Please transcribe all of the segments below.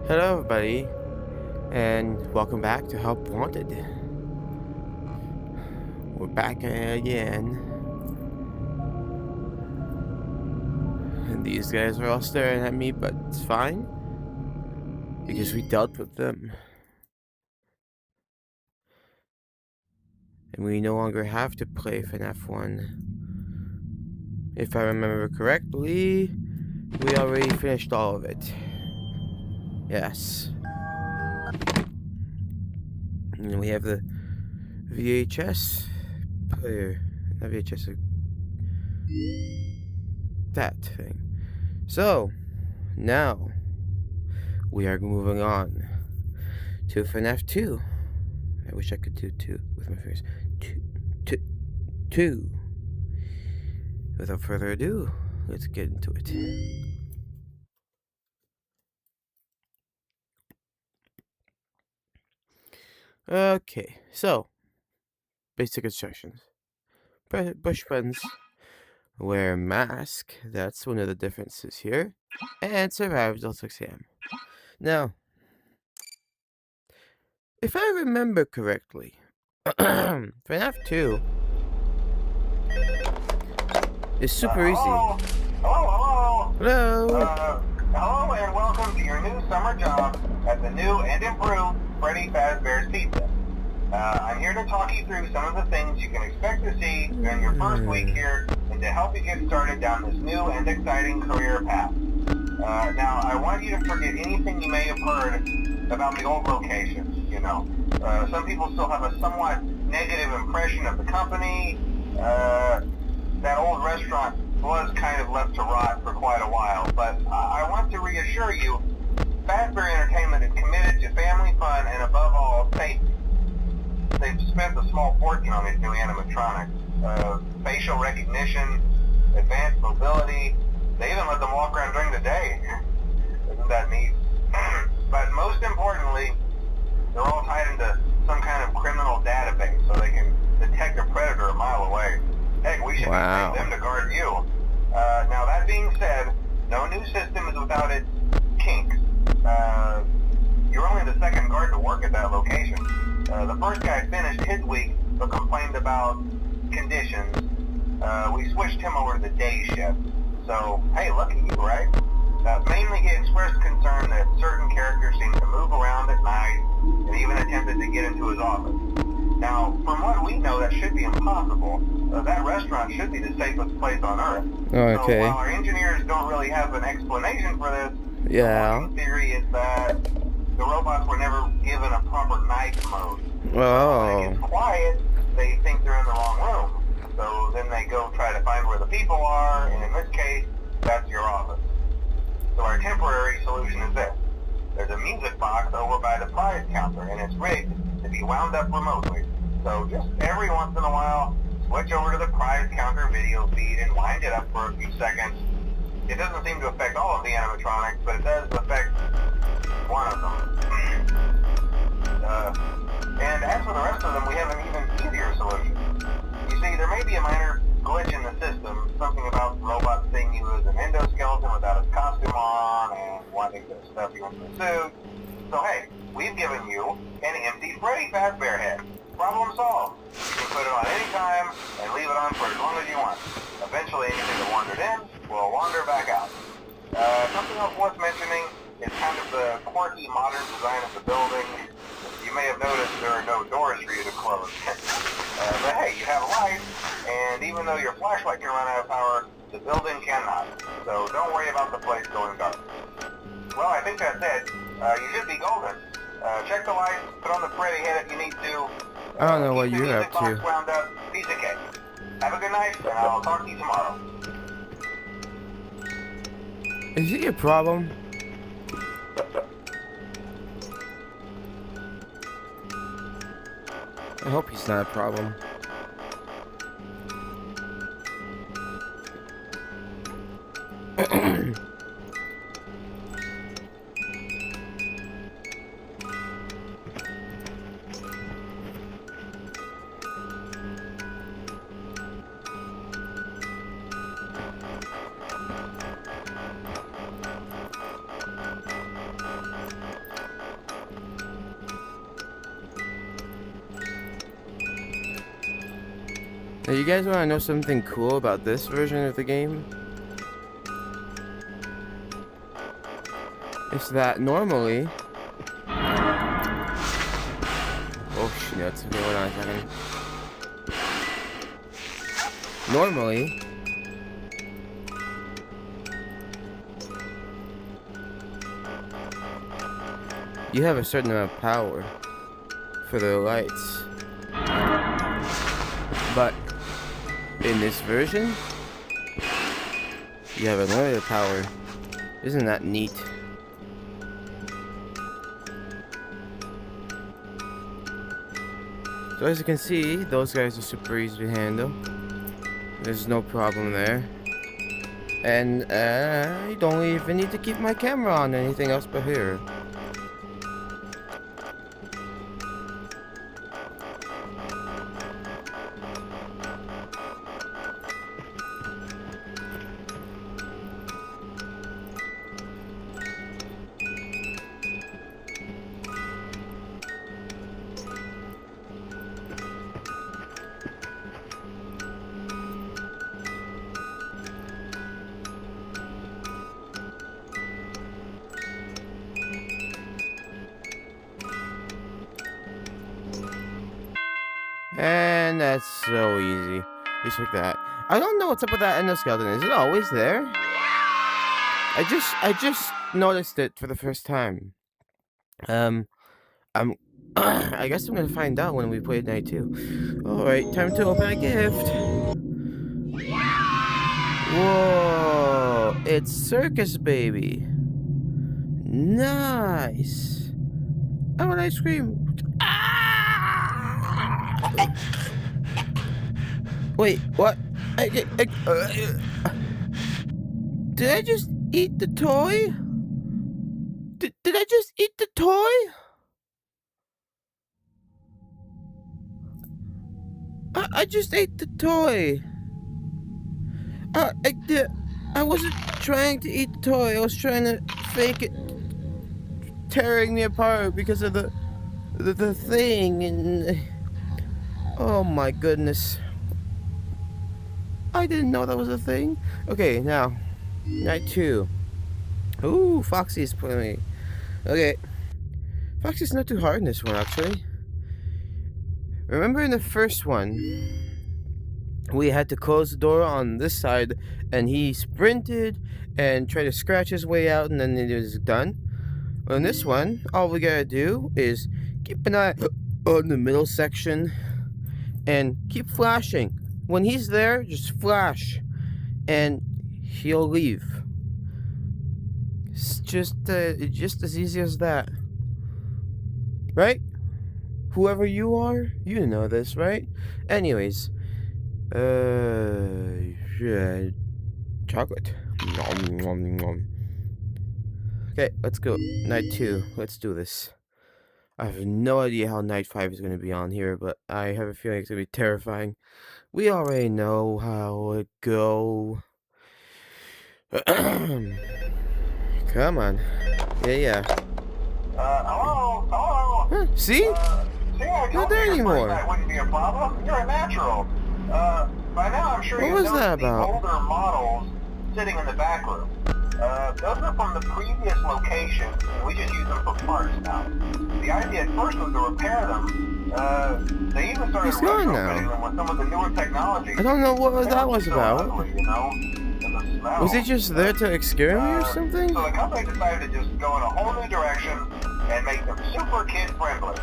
Hello, everybody, and welcome back to Help Wanted. We're back again, and these guys are all staring at me, but it's fine because we dealt with them, and we no longer have to play FNAF 1. If I remember correctly, we already finished all of it. Yes. And we have the VHS player. Not VHS, that thing. So, now we are moving on to FNAF 2. I wish I could do 2 with my fingers. 2. Without further ado, let's get into it. Okay, so basic instructions. Push buttons. Wear mask. That's one of the differences here. And survive until 6 a.m. Now, if I remember correctly, FNAF 2 is super easy. Hello. Hello! Hello and welcome to your new summer job at the new and improved Freddy Fazbear's Pizza. I'm here to talk you through some of the things you can expect to see during your first week here and to help you get started down this new and exciting career path. Now, I want you to forget anything you may have heard about the old location, you know. Some people still have a somewhat negative impression of the company. That old restaurant was kind of left to rot for quite a while, but I want to reassure you, Fazbear Entertainment is committed to family fun and above all, safety. They've spent a small fortune on these new animatronics. Facial recognition, advanced mobility, they even let them walk around during the day. Isn't that neat? But most importantly, they're all tied into some kind of criminal database so they can detect a predator a mile away. Heck, we should pay them to guard you. Now that being said, no new system is without its kinks. You're only the second guard to work at that location. The first guy finished his week but complained about conditions. We switched him over to the day shift. So, hey, lucky you, right? Mainly he expressed concern that certain characters seemed to move around at night and even attempted to get into his office. Now, from what we know, that should be impossible. That restaurant should be the safest place on Earth. Okay. So while our engineers don't really have an explanation for this, Yeah. the working theory is that the robots were never given a proper night mode. Oh. When it gets quiet, they think they're in the wrong room. So then they go try to find where the people are, and in this case, that's your office. So our temporary solution is this. There's a music box over by the prize counter, and it's rigged to be wound up remotely. So just every once in a while, switch over to the prize counter video feed and wind it up for a few seconds. It doesn't seem to affect all of the animatronics, but it does affect one of them. And as for the rest of them, we have an even easier solution. You see, there may be a minor glitch in the system, something about the robot seeing you as an endoskeleton without his costume on and wanting to stuff you into a suit. So hey, we've given you an empty Freddy Fazbear head. Problem solved. You can put it on any time and leave it on for as long as you want. Eventually anything that wandered in will wander back out. Something else worth mentioning is kind of the quirky modern design of the building. You may have noticed there are no doors for you to close. But hey, you have light, and even though your flashlight can run out of power, the building cannot. So don't worry about the place going dark. Well, I think that's it. You should be golden. Check the lights, put on the Freddy head if you need to. I don't know what you're up to. Wound up, piece of cake. Have a good night, and I'll talk to you tomorrow. Is it your problem? I hope he's not a problem. Now, you guys want to know something cool about this version of the game? It's that normally... Oh, schnitz. Okay, hold on a second. Normally... you have a certain amount of power for the lights. But in this version, you have unlimited power. Isn't that neat? So as you can see, those guys are super easy to handle. There's no problem there. And I don't even need to keep my camera on anything else but here. And that's so easy. Just like that. I don't know what's up with that endoskeleton. Is it always there? I just noticed it for the first time. I'm I guess I'm gonna find out when we play night 2. Alright, time to open a gift. Whoa, it's Circus Baby. Nice. I want ice cream. Wait, what? Did I just eat the toy? Did I just eat the toy? I just ate the toy. I wasn't trying to eat the toy. I was trying to fake it tearing me apart because of the thing and... Oh my goodness. I didn't know that was a thing. Okay, now, night 2. Ooh, Foxy's playing. Okay. Foxy's not too hard in this one, actually. Remember in the first one, we had to close the door on this side, and he sprinted and tried to scratch his way out, and then it was done. On this one, all we gotta do is keep an eye on the middle section and keep flashing. When he's there, just flash, and he'll leave. It's just as easy as that, right? Whoever you are, you know this, right? Anyways, yeah, chocolate. Nom, nom, nom. Okay, let's go. Night 2. Let's do this. I have no idea how night 5 is going to be on here, but I have a feeling it's going to be terrifying. We already know how it go. Come on. Yeah. Hello? Huh, see? See, I Not told there you anymore. that wouldn't be a problem. You're a natural. By now I'm sure What you was know that the about? older models sitting in the back room. Those are from the previous location, and we just use them for parts now. The idea at first was to repair them. They even started He's gone retrofitting now. them with some of the newer technology. I don't know what that was So about. ugly, you know? And the smell. Was he just there to scare me or something? So the company decided to just go in a whole new direction and make them super kid friendly.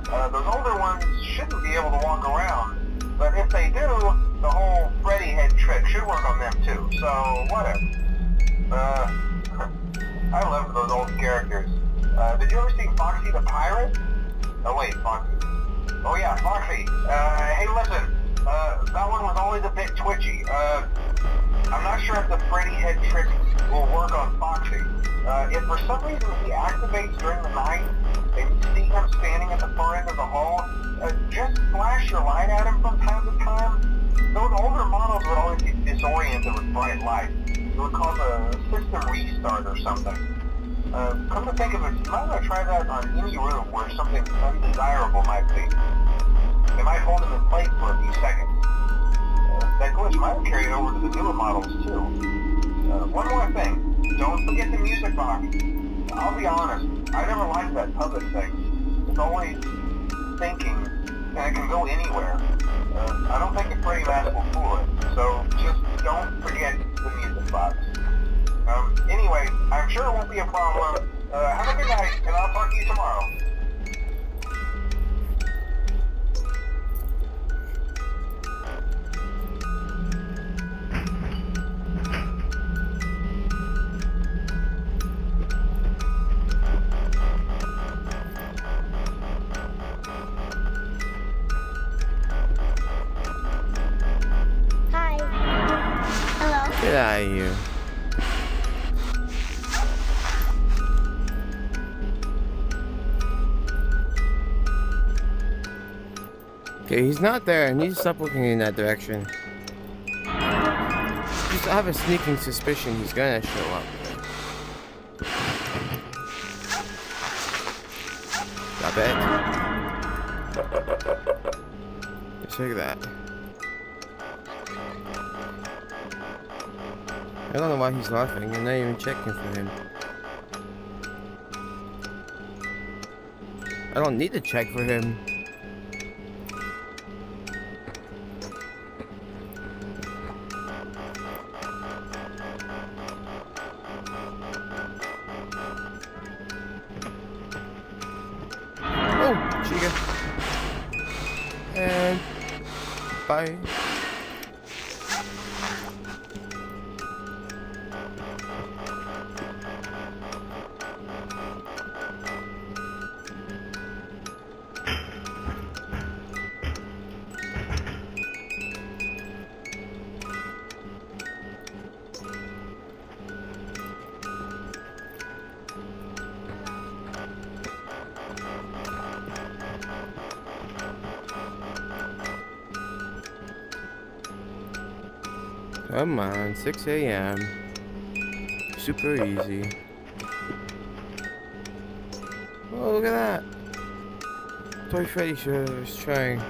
Those older ones shouldn't be able to walk around, but if they do, the whole Freddy head trick should work on them too, so whatever. I love those old characters. Did you ever see Foxy the Pirate? Oh wait, Foxy. Oh yeah, Foxy. Hey listen, that one was always a bit twitchy. I'm not sure if the Freddy head trick will work on Foxy. If for some reason he activates during the night, and you see him standing at the far end of the hall, just flash your light at him from time to time. Those older models would always get disoriented with bright light. It would cause a system restart or something. Come to think of it, you might want to try that on any room where something undesirable might be. It might hold him in place for a few seconds. that glitch might have carried over to the newer models too. One more thing. Don't forget the music box. I'll be honest, I never liked that puppet thing. It's always thinking, and it can go anywhere. I don't think the Freddy mask will fool it, so just don't forget the music box. Anyway, I'm sure it won't be a problem. Have a good night, and I'll talk to you tomorrow. Get out of here. Okay, he's not there. I need to stop looking in that direction. Just I have a sneaking suspicion he's gonna show up. I bet. Just like that. I don't know why he's laughing. I'm not even checking for him. I don't need to check for him. Oh, Chica. And bye. Come on, 6 a.m. Super easy. Oh, look at that. Toy Freddy sure is trying.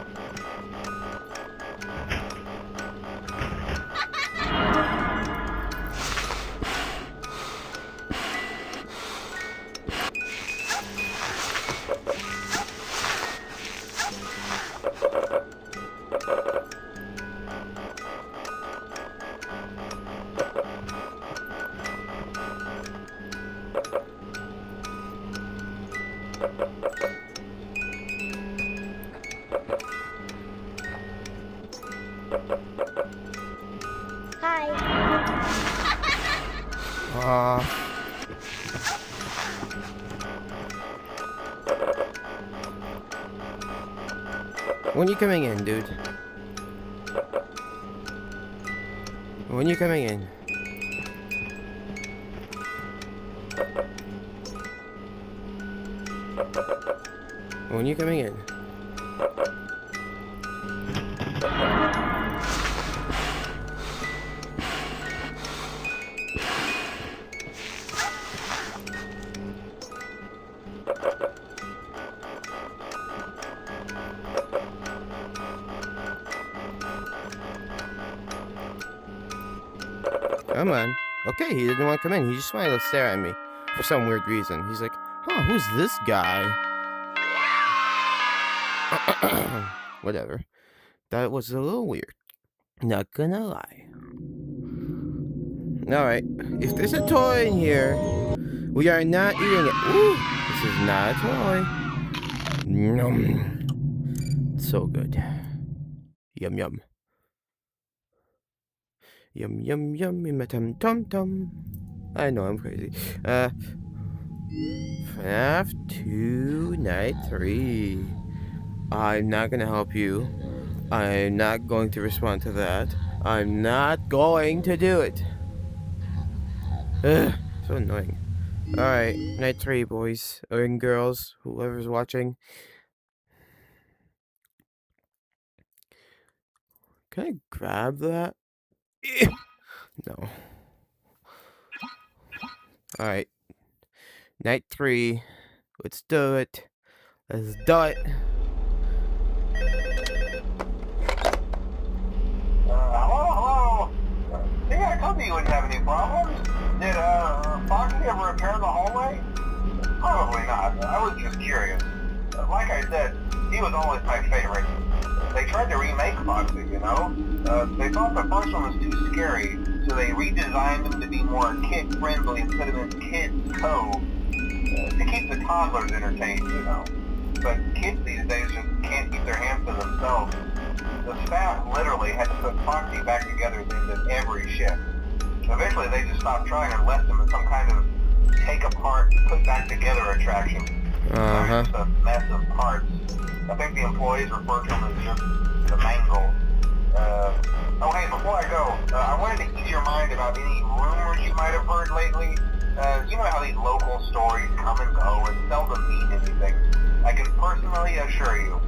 When you coming in, dude? When you coming in? When you coming in? Come on. Okay, he didn't want to come in. He just wanted to stare at me for some weird reason. He's like, huh, who's this guy? Whatever. That was a little weird. Not gonna lie. Alright. If there's a toy in here, we are not eating it. Ooh, this is not a toy. Yum. So good. Yum yum. Yum yum yum in my tum tum tum. I know I'm crazy. FNAF 2 Night 3. I'm not gonna help you. I'm not going to respond to that. I'm not going to do it. Ugh, so annoying. Alright, Night 3, boys and girls, whoever's watching. Can I grab that? No. Alright. Night 3. Let's do it. Let's do it. Hello? he wouldn't have any problems. Did, Foxy ever repair the hallway? Probably not. I was just curious. Like I said, he was always my favorite. They tried to remake Foxy, you know? They thought the first one was too scary, so they redesigned him to be more kid-friendly and put him in Kids Cove to keep the toddlers entertained, you know. But kids these days just can't keep their hands to themselves. The staff literally had to put Foxy back together at the end of every shift. Eventually they just stopped trying and left him as some kind of take apart, put back together attraction. Just a mess of parts. I think the employees refer to him as just the mangle. Oh hey, before I go, I wanted to ease your mind about any rumors you might have heard lately. You know how these local stories come and go and seldom mean anything. I can personally assure you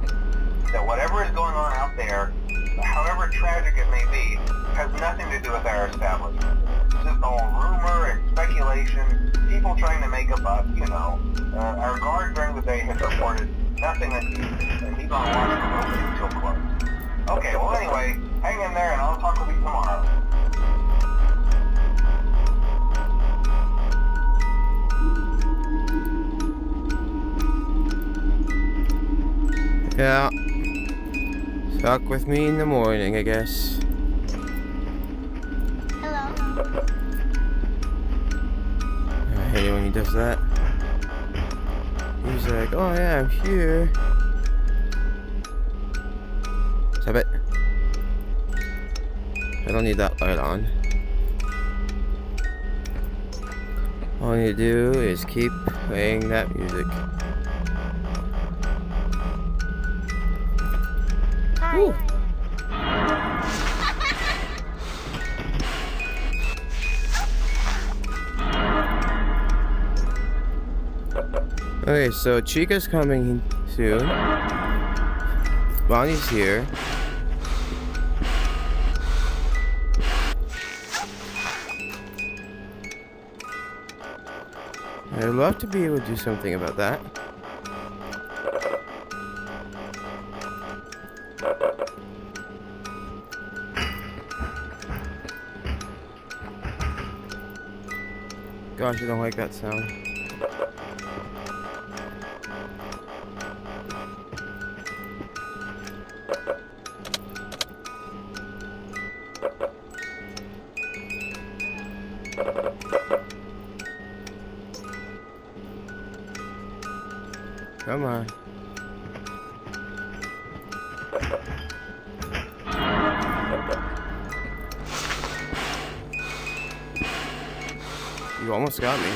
that whatever is going on out there, however tragic it may be, has nothing to do with our establishment. It's just all rumor and speculation, people trying to make a buck, you know. Our guard during the day has reported nothing unusual, and he's on watch from opening till close. Okay, well anyway, hang in there and I'll talk with you tomorrow. Yeah. Talk with me in the morning, I guess. Hello. I hate it when he does that. He's like, oh yeah, I'm here. Stop it. I don't need that light on. All you do is keep playing that music. Woo. Okay, so Chica's coming soon. Bonnie's here. I'd love to be able to do something about that. Gosh, I don't like that sound. Come on. You almost got me.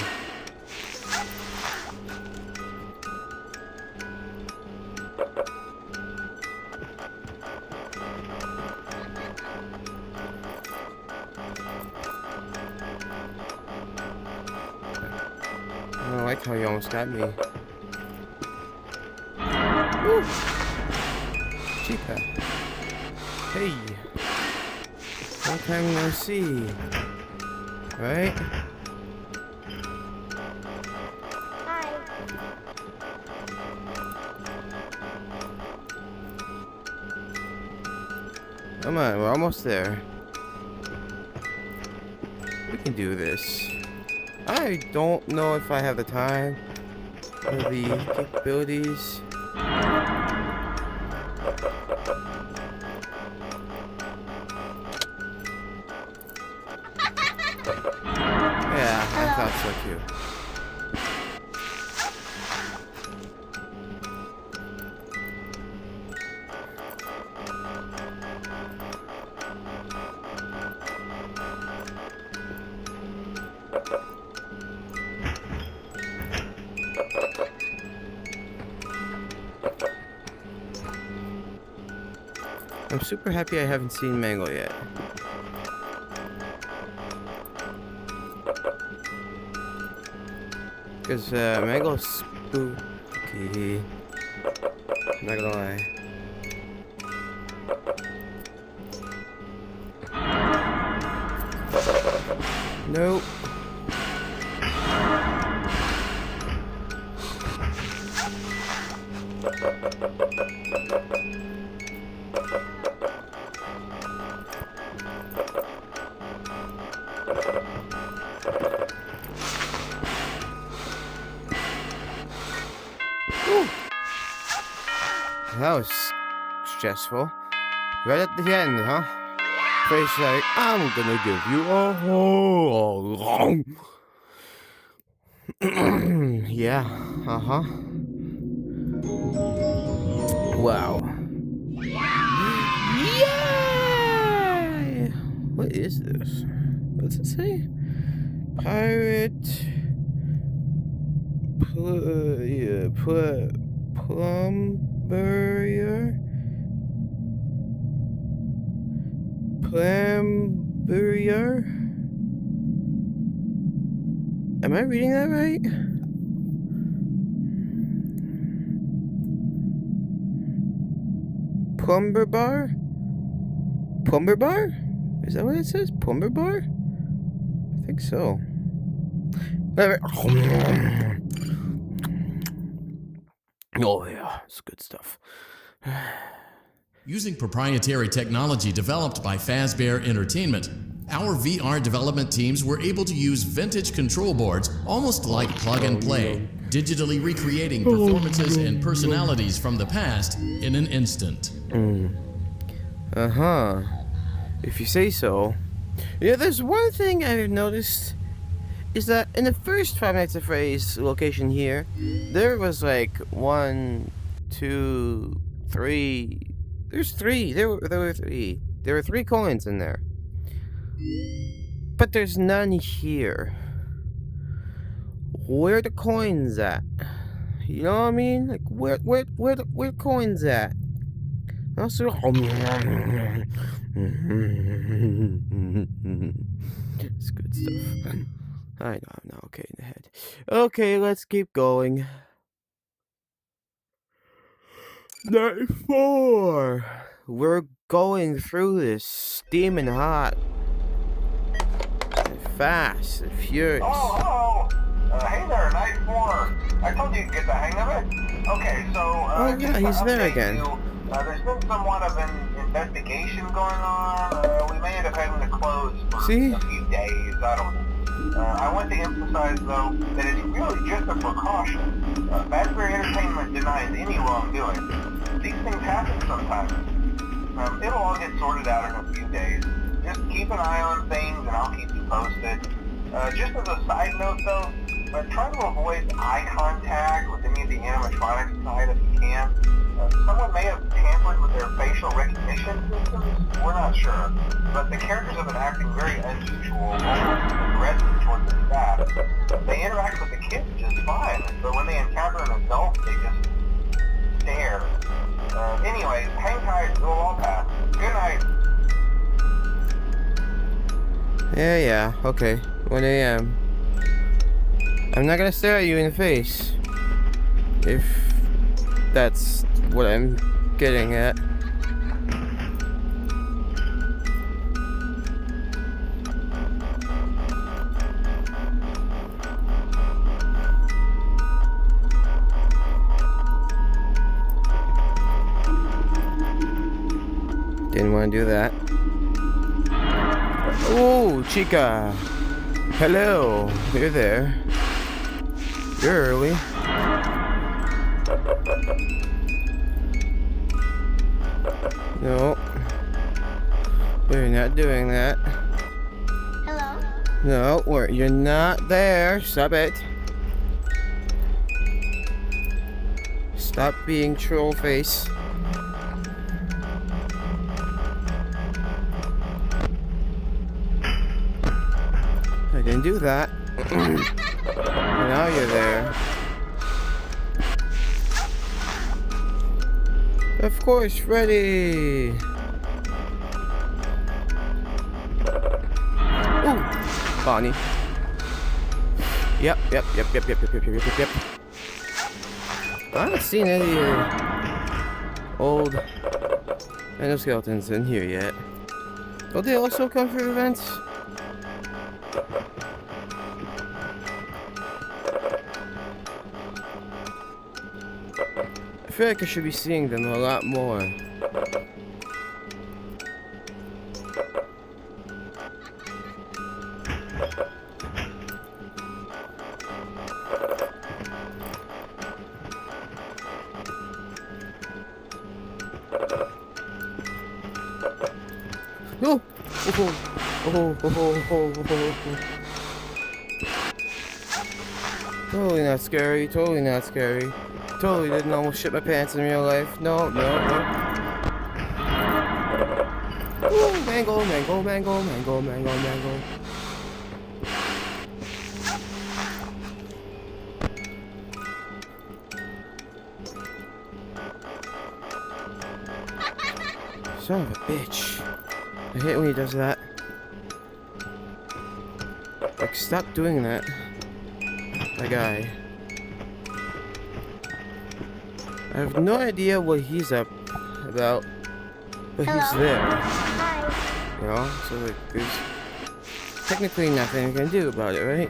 I don't like how you almost got me. Woo! Chica. Hey. Long time no see. Right? Hi. Come on, we're almost there. We can do this. I don't know if I have the time or the capabilities. Yeah, I thought so too. I'm super happy I haven't seen Mango yet. Because Mango's spooky. I'm not gonna lie. Nope. Whew. That was stressful. Right at the end, huh? Face like, I'm gonna give you a whole. Yeah, uh-huh. Wow. Yay! What is this? What's it say? Pirate. Plumber. Plumber. Am I reading that right? Plumber bar? Plumber bar? Is that what it says? Plumber bar? I think so. Oh yeah, it's good stuff. Using proprietary technology developed by Fazbear Entertainment, our VR development teams were able to use vintage control boards almost like plug and play, digitally recreating performances and personalities from the past in an instant. Uh-huh. If you say so. Yeah, there's one thing I've noticed is that in the first Five Nights at Freddy's location here, there was like 1, 2, 3. There's 3. There were 3. There were 3 coins in there. But there's none here. Where the coins at? You know what I mean? Like where the coins at? Also, it's good stuff. I know I'm not okay in the head. Okay, let's keep going. Night 4. We're going through this steaming hot. And fast and furious. Oh, hello. Hey there, Night 4. I told you to get the hang of it. Okay, so, Oh yeah, just to he's there update again. you, there's been somewhat of an investigation going on. We may end up having to close for See? a few days. I don't know. I want to emphasize, though, that it's really just a precaution. Fazbear Entertainment denies any wrongdoing. These things happen sometimes. It'll all get sorted out in a few days. Just keep an eye on things, and I'll keep you posted. Just as a side note, though, try to avoid eye contact with any of the animatronics inside if you can. Someone may have tampered with their facial recognition systems. We're not sure. But the characters have been acting very unusual, almost aggressive towards the staff. They interact with the kids just fine, but when they encounter an adult, they just stare. Anyways, hang tight, it'll all pass. Good night. Yeah, okay. 1 a.m. I'm not gonna stare at you in the face. If that's what I'm getting at. Didn't want to do that. Oh, Chica. Hello. You're there. You're early. No. You're not doing that. Hello? No, you're not there. Stop it. Stop being troll face. I didn't do that. Now you're there. Of course, Freddy. Ooh, Bonnie. Yep. I haven't seen any old endoskeletons in here yet. Will they also come for events? I feel like I should be seeing them a lot more. Totally not scary. Totally not scary. Totally didn't almost shit my pants in real life. No, no, no. Ooh, mango, mango, mango, mango, mango, mango. Son of a bitch. I hate when he does that. Like, stop doing that. My guy. I have no idea what he's up about, but he's Hello. there. Hi. You know? So, like, there's technically nothing you can do about it, right?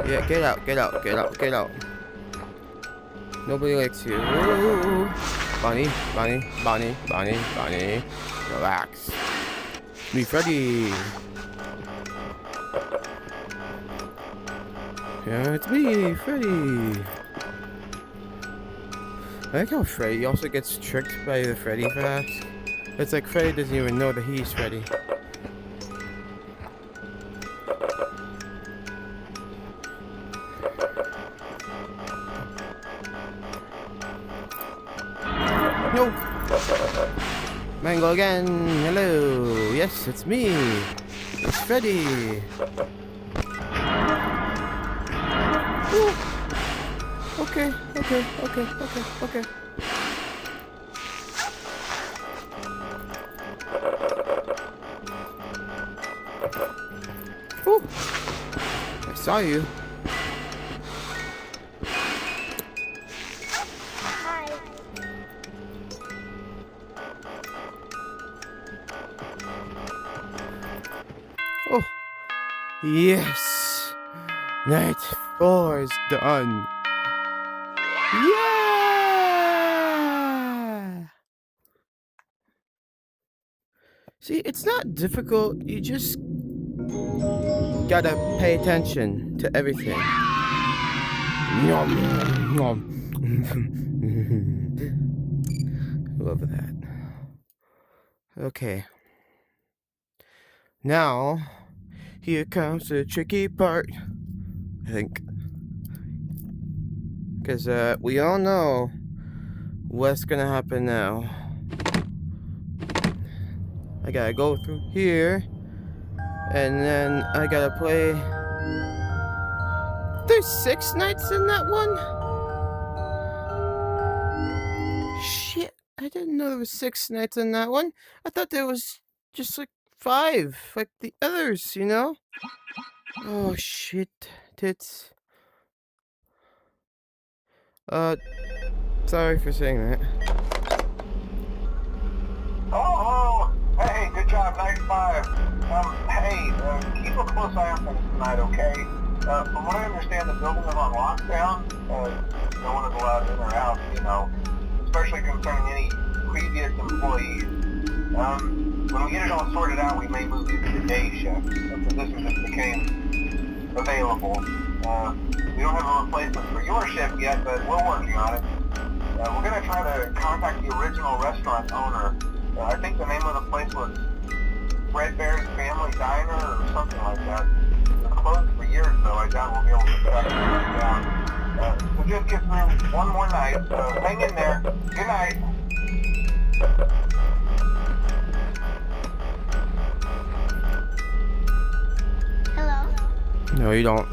Yeah, get out, get out, get out, get out. Nobody likes you. Ooh. Bonnie, Bonnie, Bonnie, Bonnie, Bonnie. Relax. Me, Freddy. Yeah, it's me, Freddy. I like how Freddy also gets tricked by the Freddy mask. It's like Freddy doesn't even know that he's Freddy. No! Mango again! Hello! Yes, it's me! It's Freddy! Ooh. Okay, okay, okay, okay, okay. Ooh. I saw you. Hi. Oh, yes! Night 4 is done. Yeah! See, it's not difficult. You just gotta pay attention to everything. Nom, nom. Love that. Okay. Now, here comes the tricky part. I think. Because we all know what's gonna happen now. I gotta go through here, and then I gotta play. There's 6 nights in that one? Shit, I didn't know there was 6 nights in that one. I thought there was just like 5, like the others, you know? Oh shit, tits. Sorry for saying that. Oh, hey, good job, night 5. Hey, keep a close eye on things tonight, okay? From what I understand, the building is on lockdown. No one is allowed in or out, you know, especially concerning any previous employees. When we get it all sorted out, we may move you to the day shift. The position just became available. We don't have a replacement for your shift yet, but we're working on it. We're going to try to contact the original restaurant owner. I think the name of the place was Fredbear's Family Diner or something like that. It was closed for years, though. I doubt we'll be able to track it down. So just get through one more night. Hang in there. Good night. Hello. No, you don't.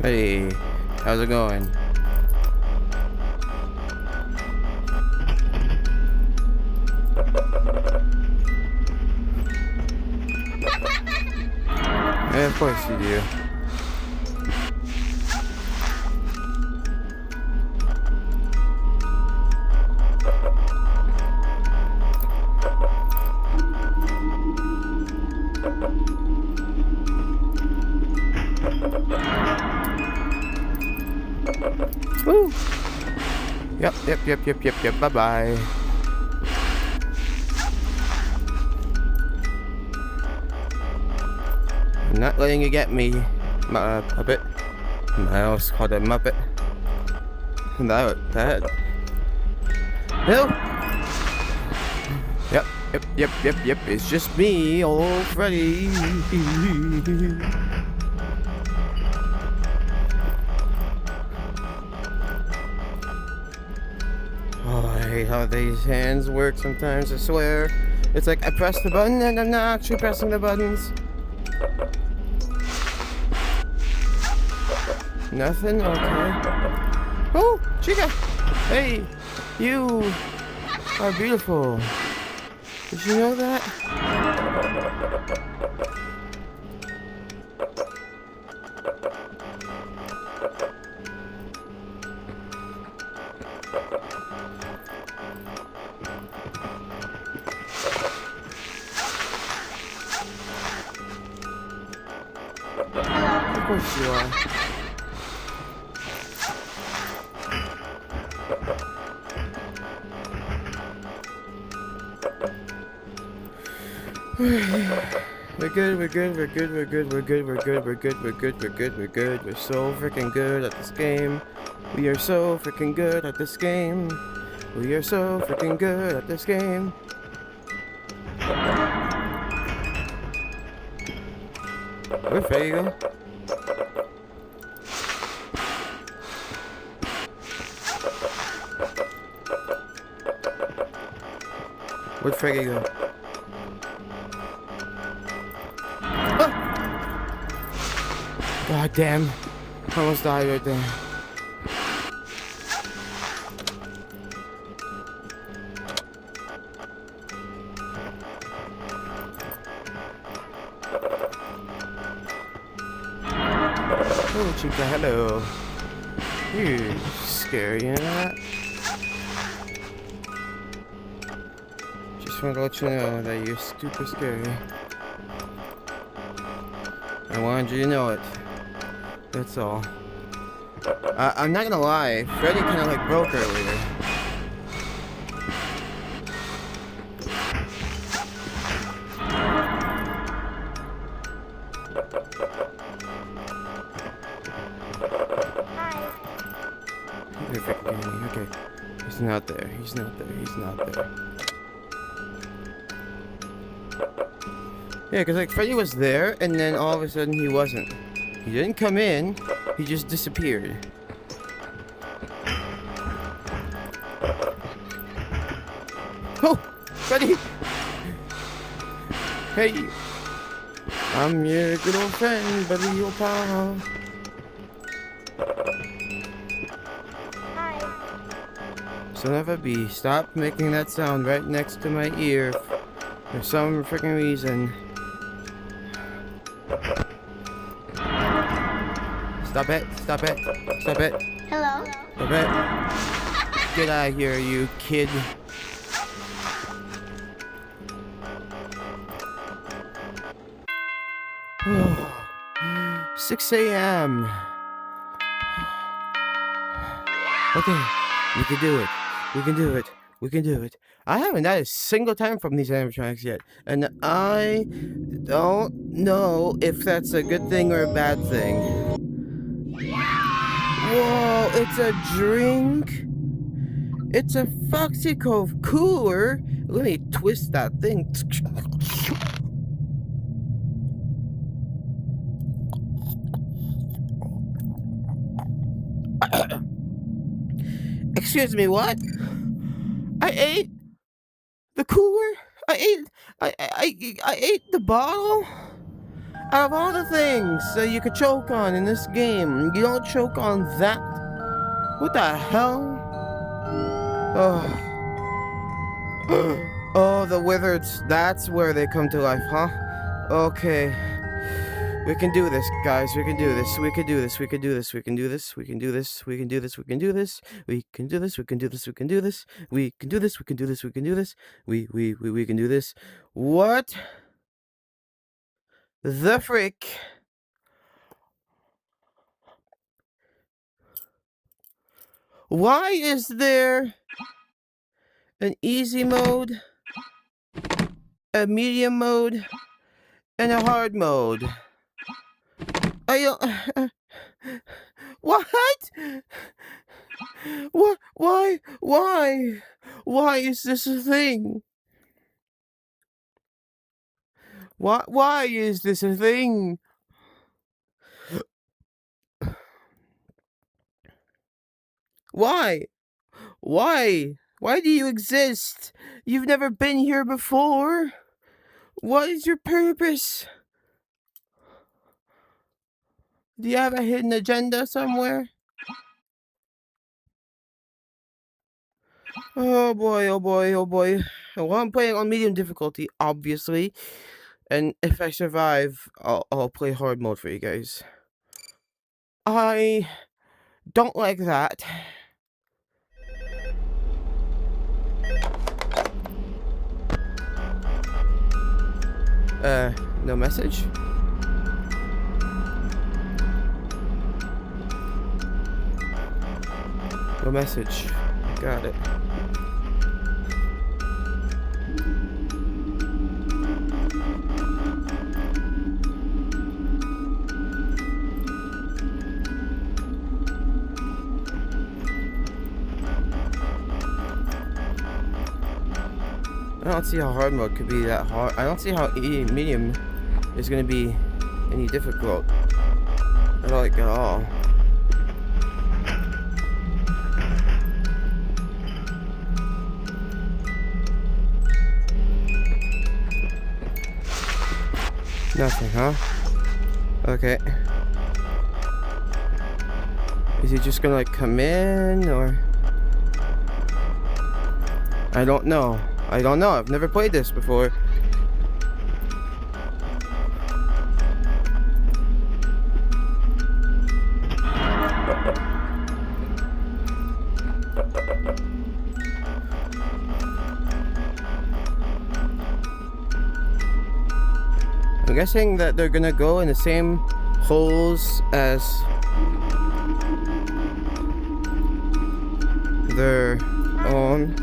Hey, how's it going? Yeah, of course you do. Woo! Yep, bye-bye. not letting you get me, puppet. I almost called it Muppet. That. No! Yep. It's just me, old Freddy. Oh, I hate how these hands work sometimes, I swear. It's like I press the button and I'm not actually pressing the buttons. Nothing? Okay. Oh, Chica! Hey! You are beautiful. Did you know that? Of course you are. We're good. We're so freaking good at this game. We are so freaking good at this game. We are so freaking good at this game. Where'd Freddy go? Where'd Freddy go? God damn. I almost died right there. Oh, Chica, hello. You're scary, you know that? Just want to let you know that you're super scary. I wanted you to know it. That's all. I'm not gonna lie, Freddy kinda like broke earlier. Okay. He's not there. Yeah, cause like Freddy was there and then all of a sudden he wasn't. He didn't come in, he just disappeared. Oh! Freddy! Hey! I'm your good old friend, buddy, your pal. Hi. Son of a bee, stop making that sound right next to my ear for some freaking reason. Stop it. Hello. Stop it. Get out of here, you kid. Oh, 6 a.m. Okay, we can do it. I haven't died a single time from these animatronics yet, and I don't know if that's a good thing or a bad thing. Whoa, it's a drink? It's a Foxy Cove cooler? Let me twist that thing. Excuse me, what? I ate the cooler? I ate the bottle? Out of all the things that you could choke on in this game, you don't choke on that? What the hell? Oh. Oh, the wizards, that's where they come to life, huh? Okay. We can do this, guys. We can do this. We can do this. We can do this. We can do this. We can do this. We can do this. We can do this. We can do this. We can do this. We can do this. We can do this. We can do this. We can do this. We can do this. What the frick? Why is there an easy mode, a medium mode, and a hard mode? I what? What? Why? Why? Why is this a thing? Why is this a thing? Why? Why? Why do you exist? You've never been here before. What is your purpose? Do you have a hidden agenda somewhere? Oh boy, oh boy, oh boy. Well, I'm playing on medium difficulty, obviously. And if I survive, I'll play hard mode for you guys. I don't like that. No message? No message. Got it. I don't see how hard mode could be that hard. I don't see how medium is gonna be any difficult. I don't like it at all. Nothing, huh? Okay. Is he just gonna like come in or? I don't know. I don't know. I've never played this before. I'm guessing that they're gonna go in the same holes as their own.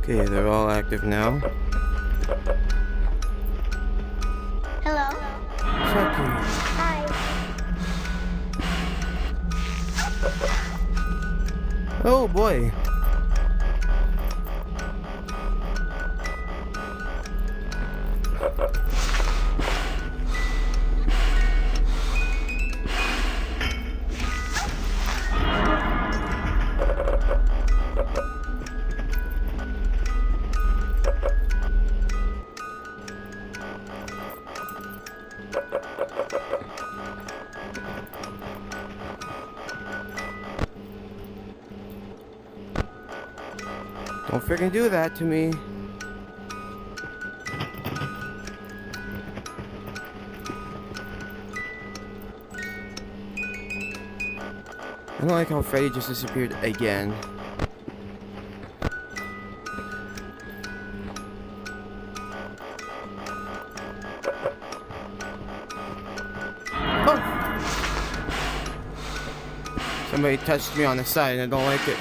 Okay, they're all active now. Hello. Chucky. Hi. Oh boy. Don't freaking do that to me. I don't like how Freddy just disappeared again. Oh! Somebody touched me on the side and I don't like it.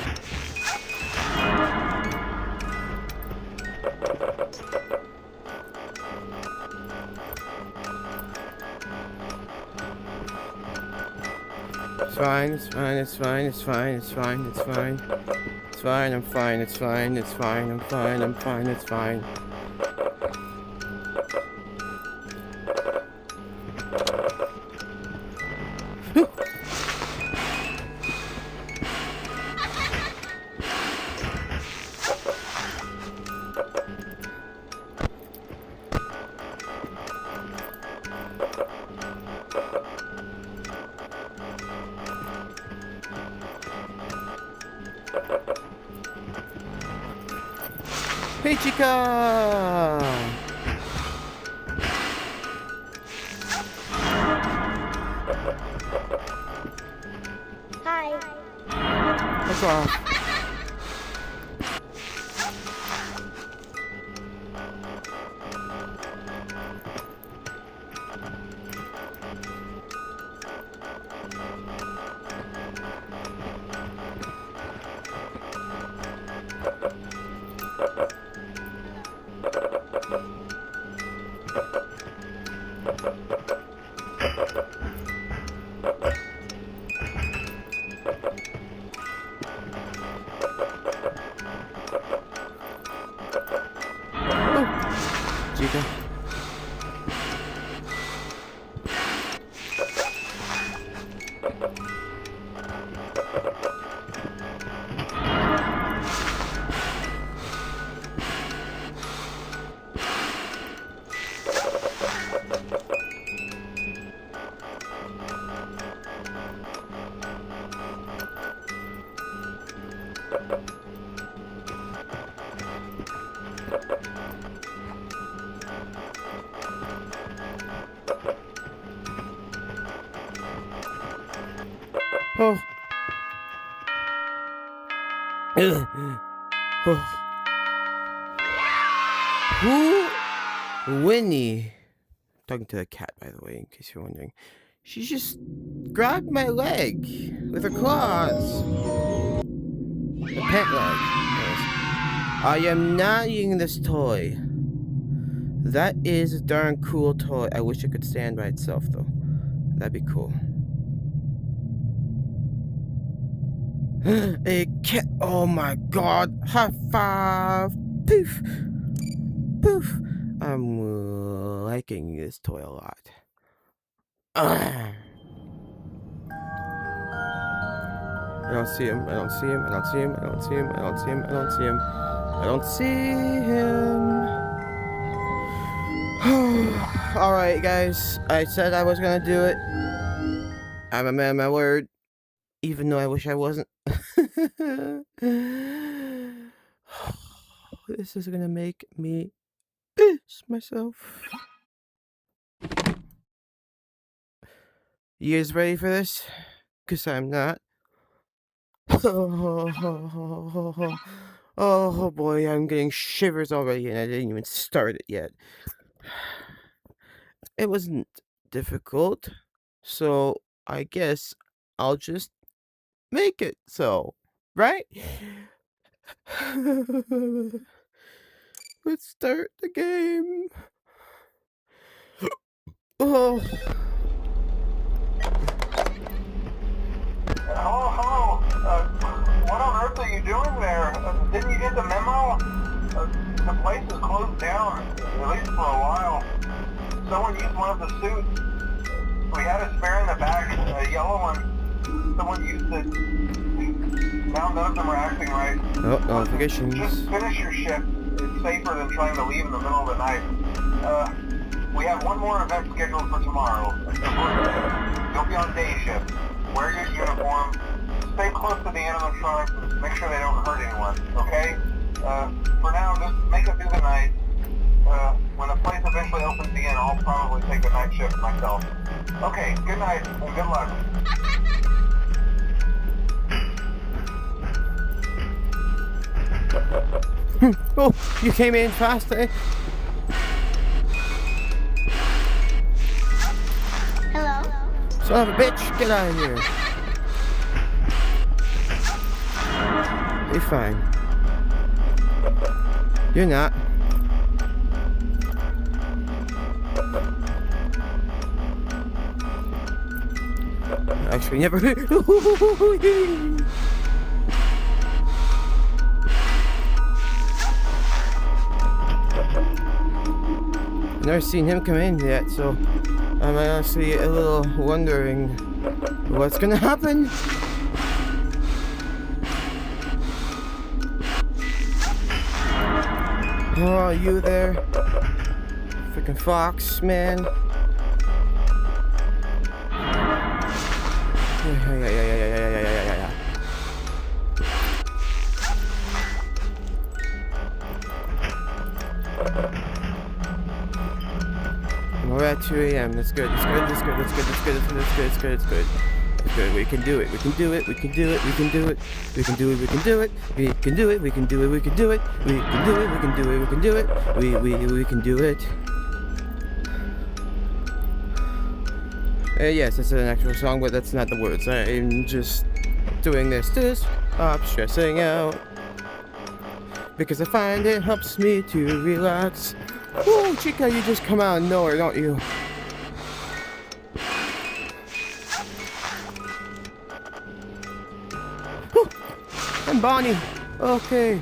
It's fine, it's fine, it's fine, it's fine, it's fine, it's fine. It's fine, I'm fine, it's fine, it's fine, I'm fine, I'm fine, it's fine. Hey, chica! Hi. Fuck off. Chica. Oh. Oh. Who? Winnie. Talking to the cat, by the way, in case you're wondering. She just grabbed my leg with her claws. The pant leg. Yes. I am not eating this toy. That is a darn cool toy. I wish it could stand by itself, though. That'd be cool. A cat. Oh my god. High five. Poof. Poof. I'm liking this toy a lot. I don't see him. I don't see him. I don't see him. I don't see him. I don't see him. I don't see him. I don't see him. Alright, guys. I said I was gonna do it. I'm a man of my word. Even though I wish I wasn't. This is gonna make me piss myself. You guys ready for this? Cause I'm not. Oh boy, I'm getting shivers already and I didn't even start it yet. It wasn't difficult, so I guess I'll just make it so, right? Let's start the game. Oh. Hello. What on earth are you doing there? Didn't you get the memo? The place is closed down, at least for a while. Someone used one of the suits. We had a spare in the back, a yellow one. Someone used it. Now none of them are acting right. Oh, notifications. Just finish your shift. It's safer than trying to leave in the middle of the night. We have one more event scheduled for tomorrow. You'll be on day shift. Wear your uniform. Stay close to the animatronics and make sure they don't hurt anyone, okay? For now, just make it through the night. When the place eventually opens again, I'll probably take a night shift myself. Okay, good night and good luck. Oh, you came in fast, eh? Hello? Son of a bitch, get out of here. You're fine. You're not. Actually, never. Never seen him come in yet, so I'm honestly a little wondering what's gonna happen. Oh, you there? Freaking fox, man. Yeah. We're at 2 a.m. That's good. It's good. We can do it. We can do it. We can do it. We can do it. We can do it. We can do it. We can do it. We can do it. We can do it. We can do it. We can do it. We can do it. We can do it. Yes, it's an actual song, but that's not the words. I'm just doing this to stop stressing out. Because I find it helps me to relax. Ooh, Chica, you just come out of nowhere, don't you? I'm Bonnie. Okay.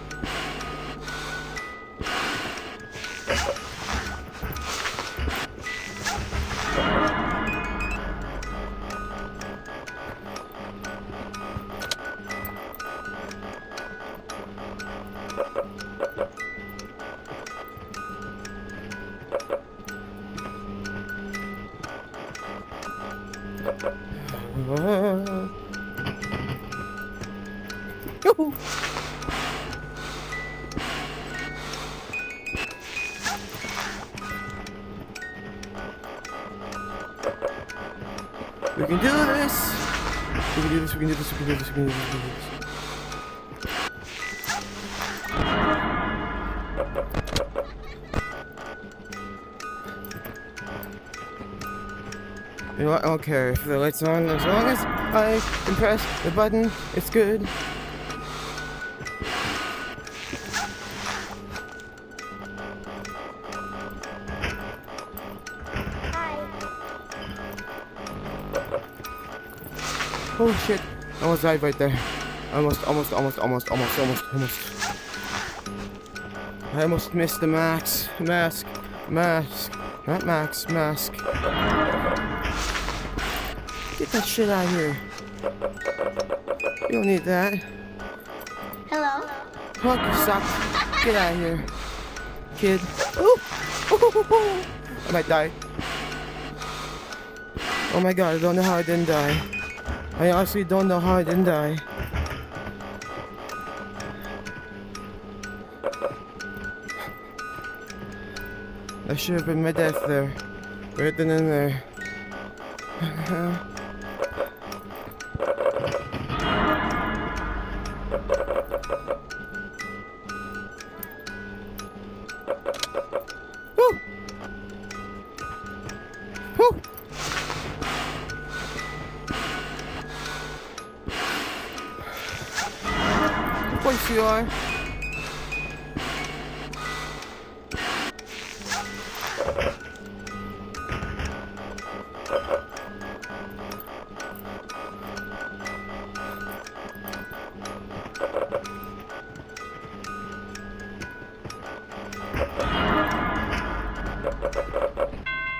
Yoo-hoo. We can do this! We can do this, we can do this, we can do this, we can do this, we can do this. You know what? I don't care if the light's on. As long as I can press the button, it's good. Hi. Oh shit. I almost died right there. Almost. I almost missed the mask. Not max, mask. Get that shit out of here. You don't need that. Hello. Fuck, you suck. Get out of here. Kid. Ooh. I might die. Oh my god, I don't know how I didn't die. I honestly don't know how I didn't die. That should have been my death there. Right then and there. Woo! Woo! Of course you are.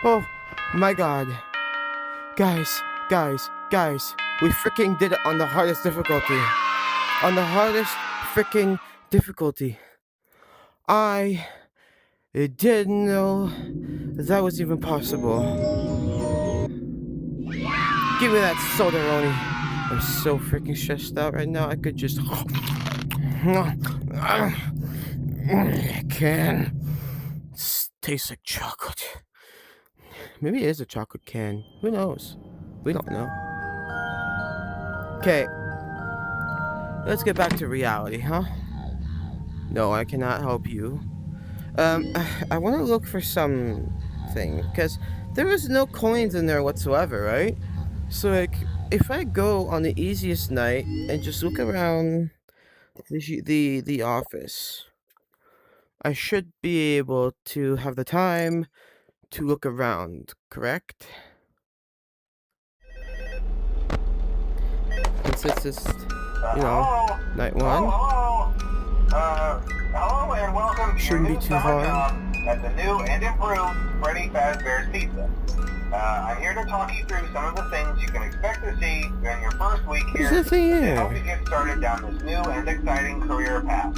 Oh my god. Guys. We freaking did it on the hardest difficulty. On the hardest freaking difficulty. I didn't know that was even possible. Give me that soda, Roni. I'm so freaking stressed out right now. I could just. I can. It tastes like chocolate. Maybe it is a chocolate can. Who knows? We don't know. Okay. Let's get back to reality, huh? No, I cannot help you. I want to look for something, because there was no coins in there whatsoever, right? So, like, if I go on the easiest night and just look around the office, I should be able to have the time to look around, correct? Since it's just, Hello? night one. Hello and welcome to Shouldn't your be new too summer hard. job at the new and improved Freddy Fazbear's Pizza. I'm here to talk you through some of the things you can expect to see during your first week here There's nothing to help you here. get started down this new and exciting career path.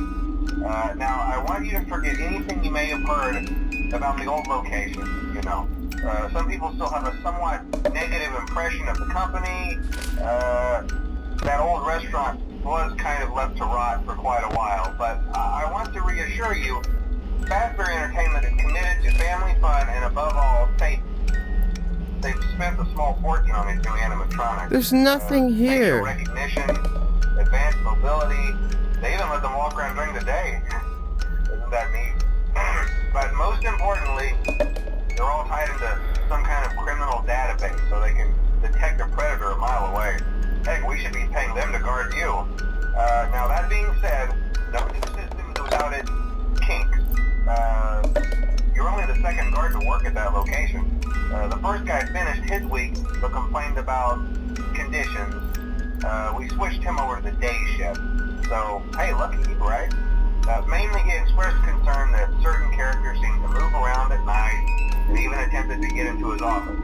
Now, I want you to forget anything you may have heard about the old location, some people still have a somewhat negative impression of the company. That old restaurant was kind of left to rot for quite a while, but I want to reassure you, Fazbear Entertainment is committed to family fun and above all, safety. They've spent a small fortune on these new animatronics. There's nothing Facial here. recognition, advanced mobility. They even let them walk around during the day. Isn't that neat? But most importantly, they're all tied into some kind of criminal database so they can detect a predator a mile away. Heck, we should be paying them to guard you. Now that being said, no new systems without its kinks. You're only the second guard to work at that location. The first guy finished his week but complained about conditions. We switched him over to the day shift. So, hey, lucky, right? Mainly he expressed concern that certain characters seem to move around at night and even attempted to get into his office.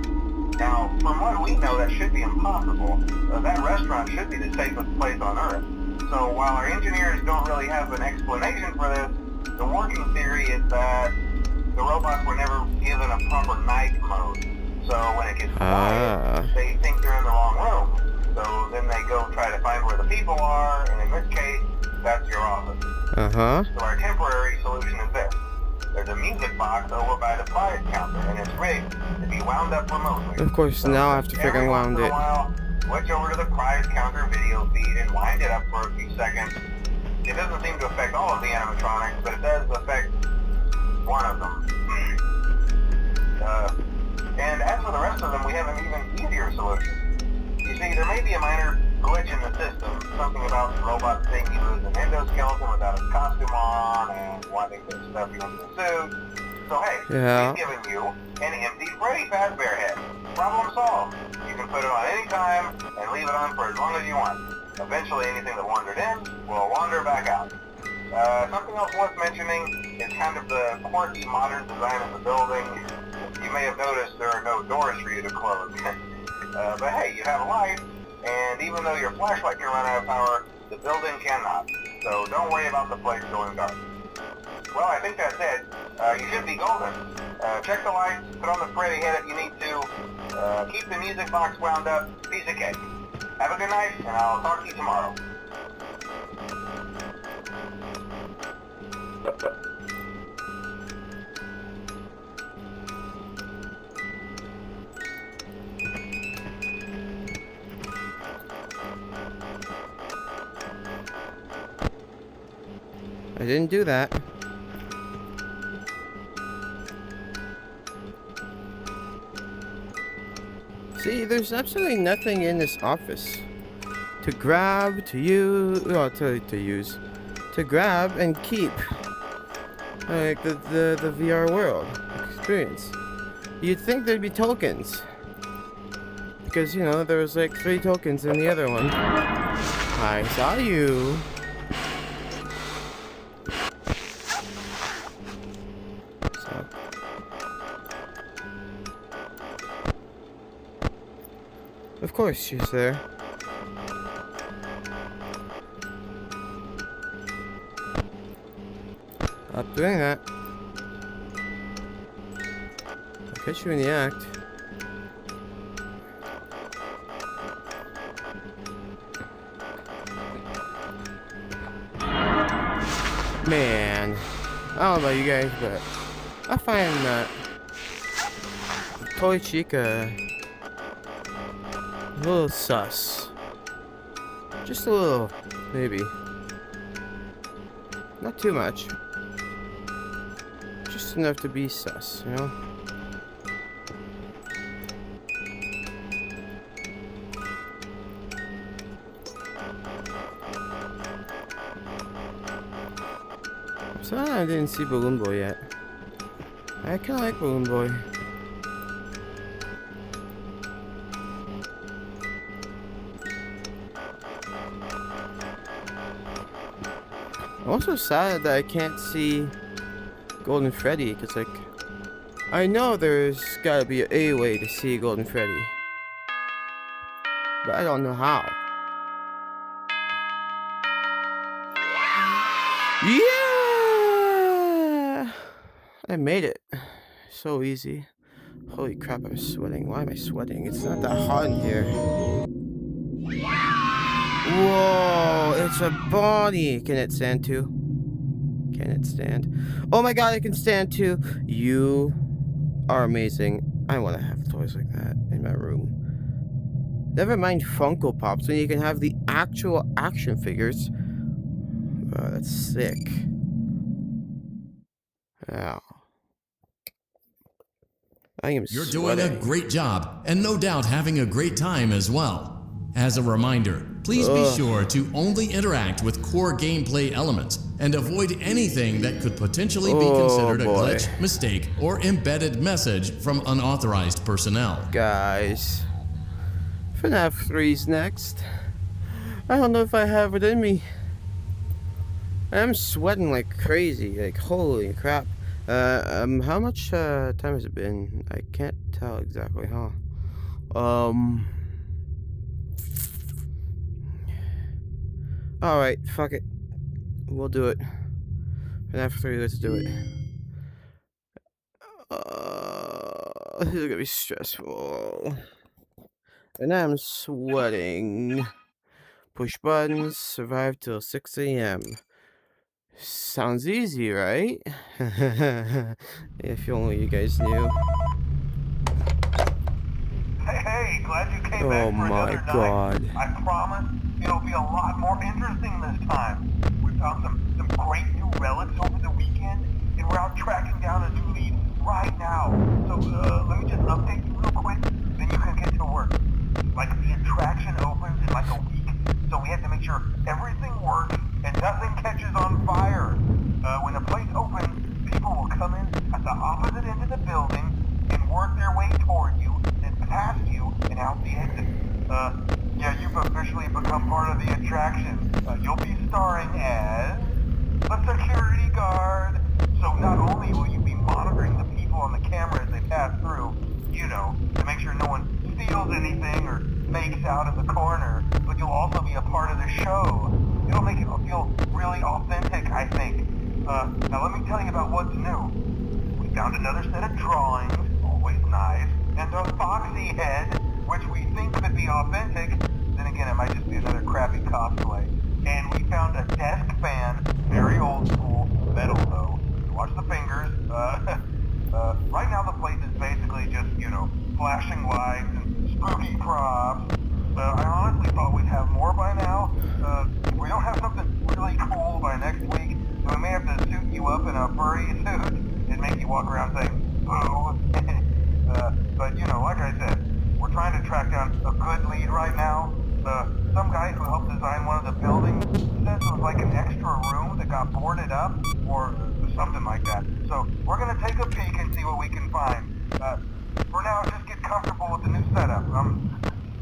Now, from what we know, that should be impossible. That restaurant should be the safest place on Earth. So while our engineers don't really have an explanation for this, the working theory is that the robots were never given a proper night mode. So when it gets quiet, they think they're in the wrong room. So then they go try to find where the people are, and in this case, that's your office. So our temporary solution is this. There's a music box over by the prize counter, and it's rigged to be wound up remotely. Of course, so now I have to freaking wound it. Switch over to the prize counter video feed and wind it up for a few seconds. It doesn't seem to affect all of the animatronics, but it does affect one of them. And as for the rest of them, we have an even easier solution. You see, there may be a minor glitch in the system, something about the robot saying he was an endoskeleton without his costume on and wanting to stuff you into the suit. So hey, we've given you an empty Freddy Fazbear head. Problem solved. You can put it on any time and leave it on for as long as you want. Eventually anything that wandered in will wander back out. Something else worth mentioning is kind of the quirky modern design of the building. You may have noticed there are no doors for you to close. But hey, you have a light, and even though your flashlight can run out of power, the building cannot. So don't worry about the place going dark. Well, I think that's it. You should be golden. Check the lights, put on the Freddy head if you need to. Keep the music box wound up. Piece of cake. Have a good night, and I'll talk to you tomorrow. I didn't do that. See, there's absolutely nothing in this office to grab, to use, well, to use, to grab and keep, like the VR world experience. You'd think there'd be tokens, because you know there was like 3 tokens in the other one. I saw you. So. Of course she's there. Stop doing that. I'll catch you in the act. Man, I don't know about you guys, but I find that Toy Chica a little sus. Just a little, maybe. Not too much. Just enough to be sus, you know? So I didn't see Balloon Boy yet. I kinda like Balloon Boy. I'm also sad that I can't see Golden Freddy, because like, I know there's gotta be a way to see Golden Freddy, but I don't know how. Yeah! I made it. So easy. Holy crap, I'm sweating. Why am I sweating? It's not that hot in here. Whoa, it's a body. Can it stand too? Can it stand? Oh my god, I can stand too. You are amazing. I want to have toys like that in my room. Never mind Funko Pops when you can have the actual action figures. Oh, that's sick. Wow. I am You're sweating. doing a great job, and no doubt having a great time as well. As a reminder, please be sure to only interact with core gameplay elements and avoid anything that could potentially be considered a glitch, mistake, or embedded message from unauthorized personnel. Guys, FNAF 3's next. I don't know if I have it in me. I'm sweating like crazy. Like, holy crap. How much time has it been? I can't tell exactly, huh? Um. Alright, fuck it. We'll do it. And after 3, let's do it. This is gonna be stressful. And I'm sweating. Push buttons, survive till 6 a.m. Sounds easy, right? If only you guys knew. Hey, glad you came Oh back for my another god. night. I promise it'll be a lot more interesting this time. We found some great new relics over the weekend, and we're out tracking down a new lead right now. So let me just update you real quick, then you can get to work. Like, the attraction opens in like a week, so we have to make sure everything works and nothing catches on fire. When the place opens, people will come in at the opposite end of the building and work their way toward you, then past you, and out the exit. Yeah, you've officially become part of the attraction. You'll be starring as a security guard. So not only will you be monitoring the people on the camera as they pass through, you know, to make sure no one steals anything or makes out in the corner, but you'll also be a part of the show. It'll make it feel really authentic, I think. Now let me tell you about what's new. We found another set of drawings, always nice, and a foxy head, which we think could be authentic. Then again, it might just be another crappy cosplay. And we found a desk fan, very old school, metal though. Watch the fingers. Right now the place is basically just, you know, flashing lights and spooky props. I honestly thought we'd have more by now. If we don't have something really cool by next week, then we may have to suit you up in a furry suit and make you walk around saying, boo. But, you know, like I said, we're trying to track down a good lead right now. Some guy who helped design one of the buildings says it was like an extra room that got boarded up, or something like that. So we're gonna take a peek and see what we can find. For now, just get comfortable with the new setup.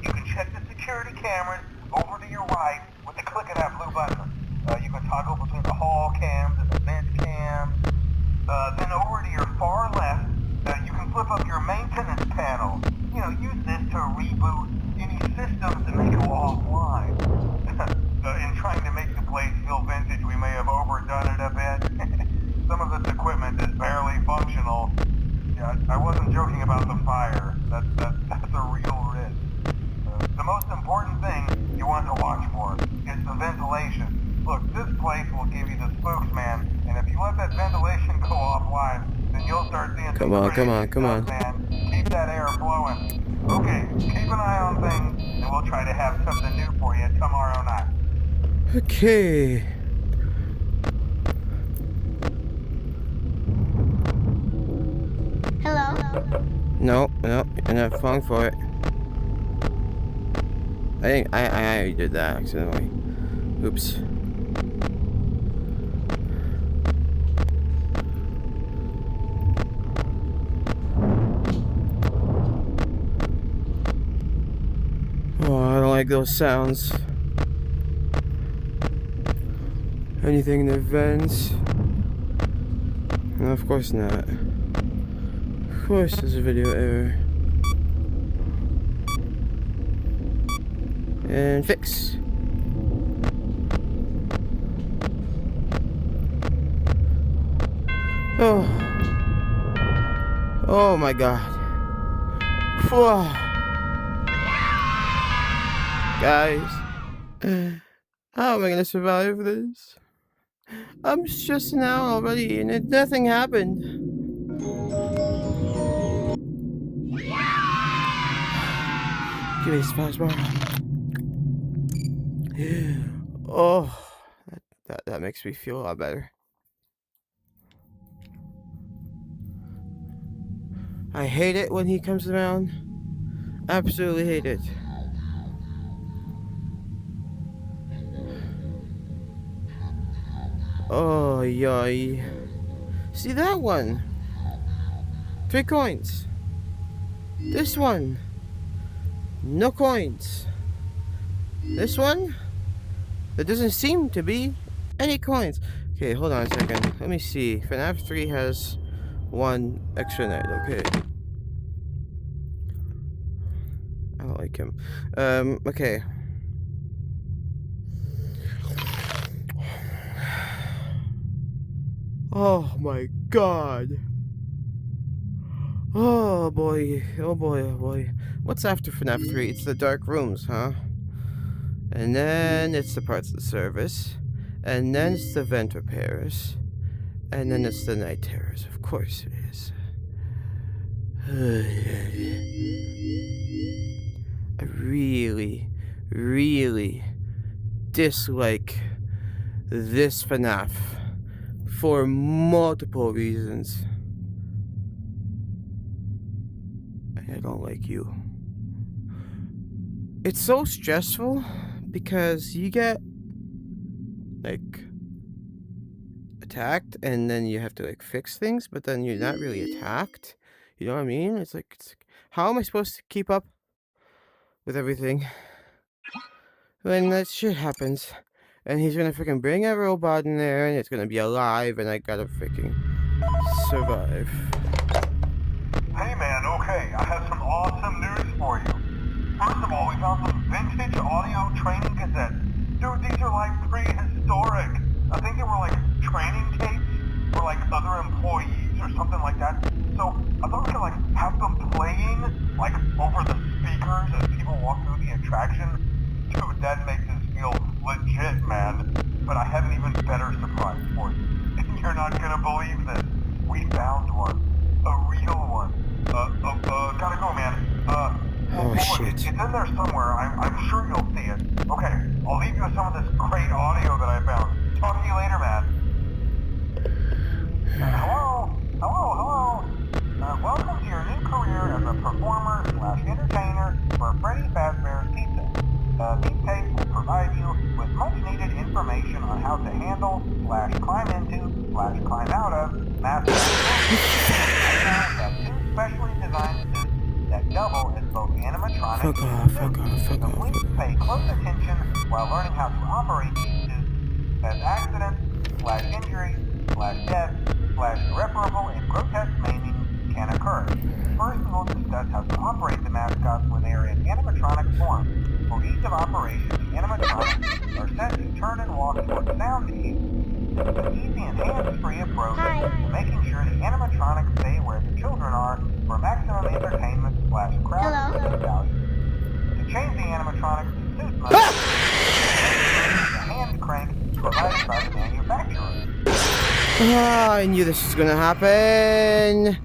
You can check the security cameras over to your right with the click of that blue button. You can toggle between the hall cams and the vent cams. Then over to your far left, you can flip up your maintenance panel. You know, use this to reboot any systems that may go offline. In trying to make the place feel vintage, we may have overdone it a bit. Some of this equipment is barely functional. Yeah, I wasn't joking about the fire. That's a real risk. The most important thing you want to watch for is the ventilation. Look, this place will give you the spooks, man. And if you let that ventilation go offline, then you'll start seeing Come on, man. Keep that air flowing. Okay, keep an eye on things, and we'll try to have something new for you tomorrow night. Okay. Hello? No, you're not falling for it. I think I did that accidentally. Oops. Oh, I don't like those sounds. Anything in the vents? No, of course not. Of course there's a video error. And fix. Oh. Oh my god. Whoa. Guys. How am I gonna survive this? I'm stressing out already and nothing happened. Give me this fastball. Oh, that makes me feel a lot better. I hate it when he comes around. Absolutely hate it. Oh, yoy. See that one? 3 coins. This one. No coins. This one? There doesn't seem to be any coins. Okay, hold on a second. Let me see. FNAF 3 has one extra night, okay. I don't like him. Okay. Oh my god. Oh boy. Oh boy, oh boy. What's after FNAF 3? It's the dark rooms, huh? And then it's the parts of the service. And then it's the vent repairs. And then it's the night terrors. Of course it is. I really, really dislike this FNAF for multiple reasons. I don't like you. It's so stressful because you get like attacked and then you have to like fix things, but then you're not really attacked. You know what I mean? It's like how am I supposed to keep up with everything when that shit happens? And he's gonna freaking bring a robot in there and it's gonna be alive and I gotta freaking survive. Hey man, okay, I have some awesome news for you. First of all, we found some vintage audio training cassettes. Dude, these are like prehistoric. I think they were like training tapes for like other employees or something like that. So I thought we could like have them playing like over the speakers as people walk through the attraction. Dude, that makes us feel legit, man. But I have an even better surprise for you. You're not gonna believe this. We found one. A real one. Gotta go, man. Oh shit. It's in there somewhere. I'm sure you'll see it. Okay, I'll leave you with some of this great audio that I found. Talk to you later, man. Hello? Welcome to your new career as a performer/entertainer for Freddy Fazbear's Pizza. These tapes will provide you with much-needed information on how to handle/climb into/climb out of massive have two specially designed suits that double as both animatronics Fuck off. Please pay close attention while learning how to operate these suits, as accidents/injury/death/irreparable and grotesque maiming can occur. First, we will discuss how to operate the mascots when they are in animatronic form. For ease of operation, the animatronics are set to turn and walk toward sound cues. This is an easy and hands-free approach to making sure the animatronics stay where the children are for maximum entertainment/crowd value. To change the animatronics to suit mode, the hand crank provided by the manufacturer. I knew this was gonna happen.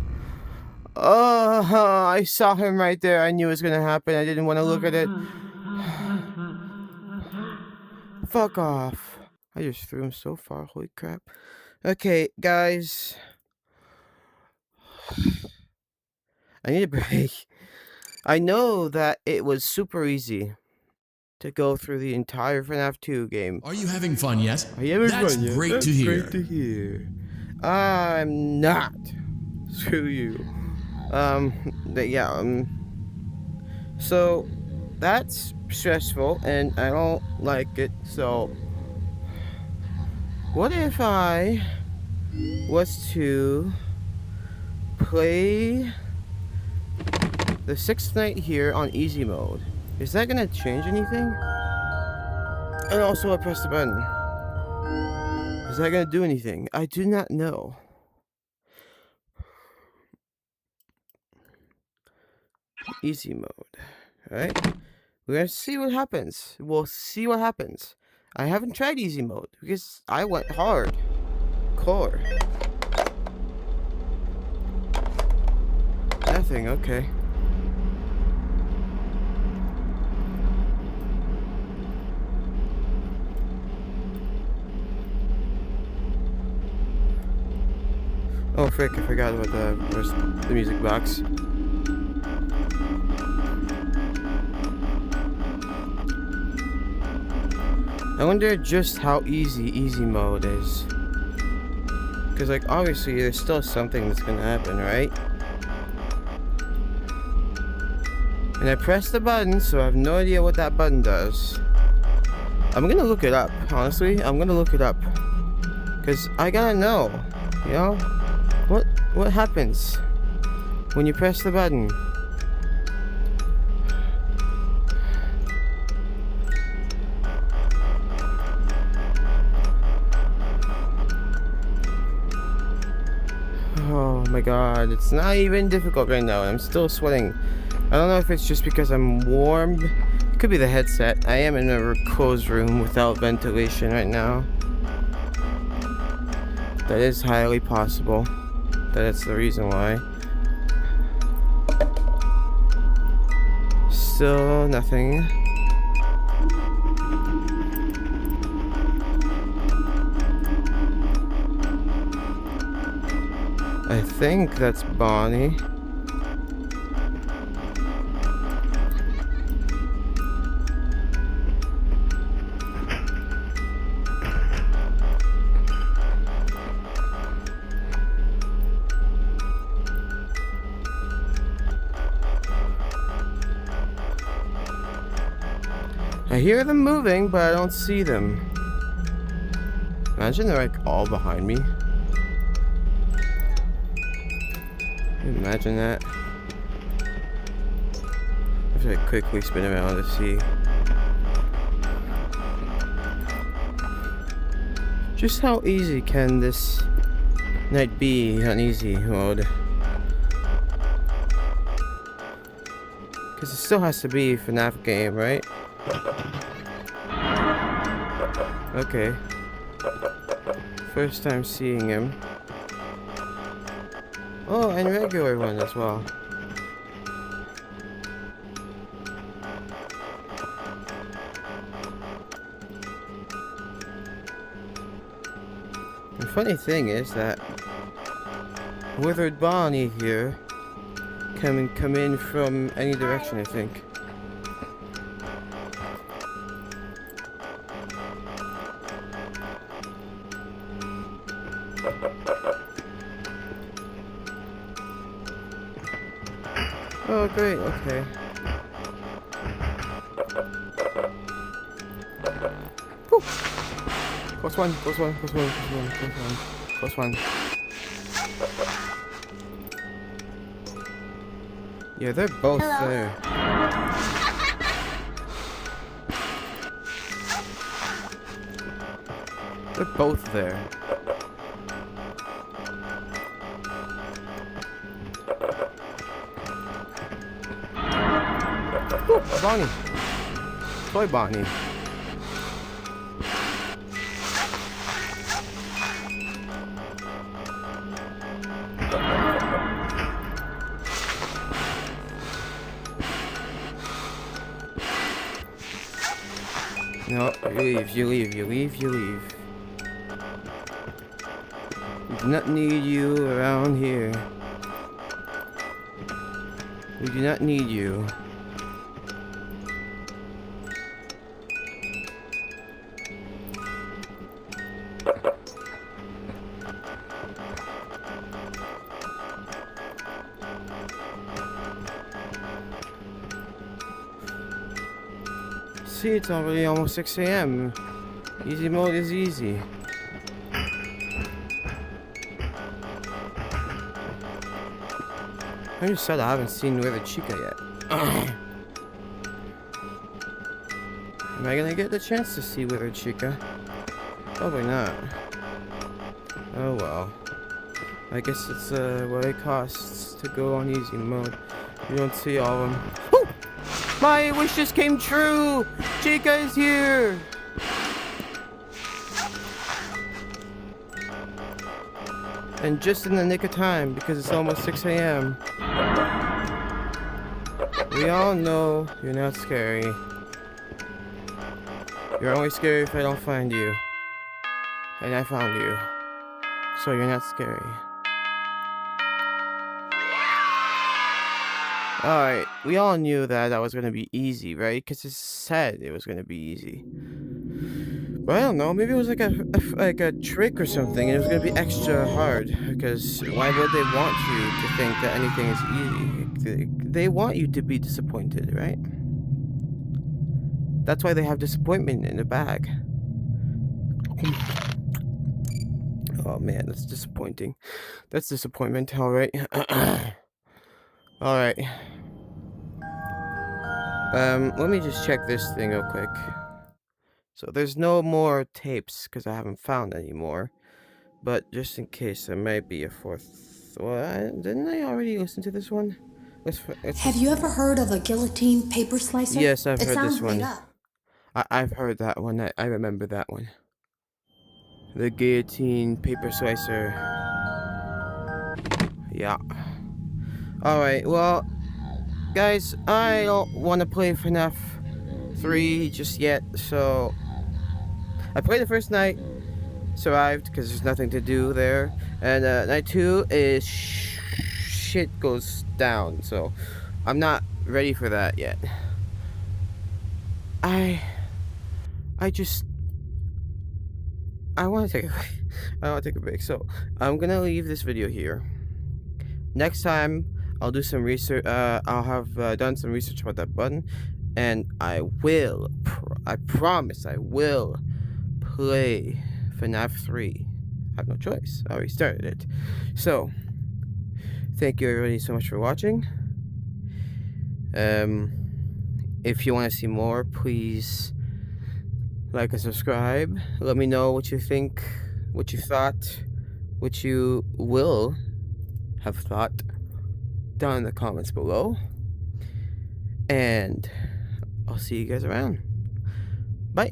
Oh, I saw him right there. I knew it was gonna happen. I didn't want to look at it. Fuck off. I just threw him so far. Holy crap. Okay, guys. I need a break. I know that it was super easy to go through the entire FNAF 2 game. Are you having fun yet? Are you having That's fun yet? great That's to hear. great to hear. I'm not. Screw you. So that's stressful and I don't like it. So what if I was to play the 6th night here on easy mode? Is that gonna change anything? And also I press the button. Is that gonna do anything? I do not know. Easy mode. Alright? We're gonna see what happens. We'll see what happens. I haven't tried easy mode because I went hard. Core. Nothing, okay. Oh frick, I forgot about the music box. I wonder just how easy mode is. Because like obviously there's still something that's gonna happen, right? And I pressed the button, so I have no idea what that button does. I'm gonna look it up, honestly. I'm gonna look it up. Cause I gotta know, you know, what happens when you press the button. Oh my god, it's not even difficult right now, and I'm still sweating. I don't know if it's just because I'm warm. It could be the headset. I am in a closed room without ventilation right now. That is highly possible. That's the reason why. Still nothing. I think that's Bonnie. I hear them moving, but I don't see them. Imagine they're like all behind me. Imagine that. I have to like quickly spin around to see. Just how easy can this night be on easy mode? Because it still has to be a FNAF game, right? Okay. First time seeing him. Oh, and regular one as well. The funny thing is that Withered Bonnie here can come in from any direction, I think. Oh, great, okay. Whew. Close one, close one, close one, close one, close one, close one. Yeah, they're both Hello. there. They're both there. Ooh, Bonnie. Toy Bonnie. No, you leave, you leave, you leave, you leave. We do not need you around here. We do not need you. See, it's already almost 6 a.m. Easy mode is easy. I just said I haven't seen Withered Chica yet. Am I gonna get the chance to see Withered Chica? Probably not. Oh well. I guess it's what it costs to go on easy mode. You don't see all of them. Woo! My wish just came true! Chica is here! And just in the nick of time, because it's almost 6 a.m. We all know you're not scary. You're only scary if I don't find you. And I found you. So you're not scary. Alright, we all knew that was gonna be easy, right? Because it said it was gonna be easy. But I don't know, maybe it was like a trick or something, and it was gonna be extra hard. Because why would they want you to think that anything is easy? They want you to be disappointed, right? That's why they have disappointment in the bag. Oh man, that's disappointing. That's disappointment. All right. All right. Let me just check this thing real quick. So there's no more tapes because I haven't found any more. But just in case, there might be a fourth. Well, didn't I already listen to this one? Have you ever heard of a guillotine paper slicer? Yes, I've It heard sounds this made one. up. I've heard that one. I remember that one. The guillotine paper slicer. Yeah. Alright, well, guys, I don't want to play FNAF 3 just yet, so I played the first night, survived because there's nothing to do there, and night 2 is shit goes down, so I'm not ready for that yet. I want to take a I want to take a break, so I'm gonna leave this video here. Next time I'll do some research. I'll have done some research about that button, and I will. I promise I will play FNAF 3. I have no choice. I already started it. So thank you everybody so much for watching. If you want to see more, please like and subscribe. Let me know what you think, what you thought, what you will have thought down in the comments below. And I'll see you guys around. Bye.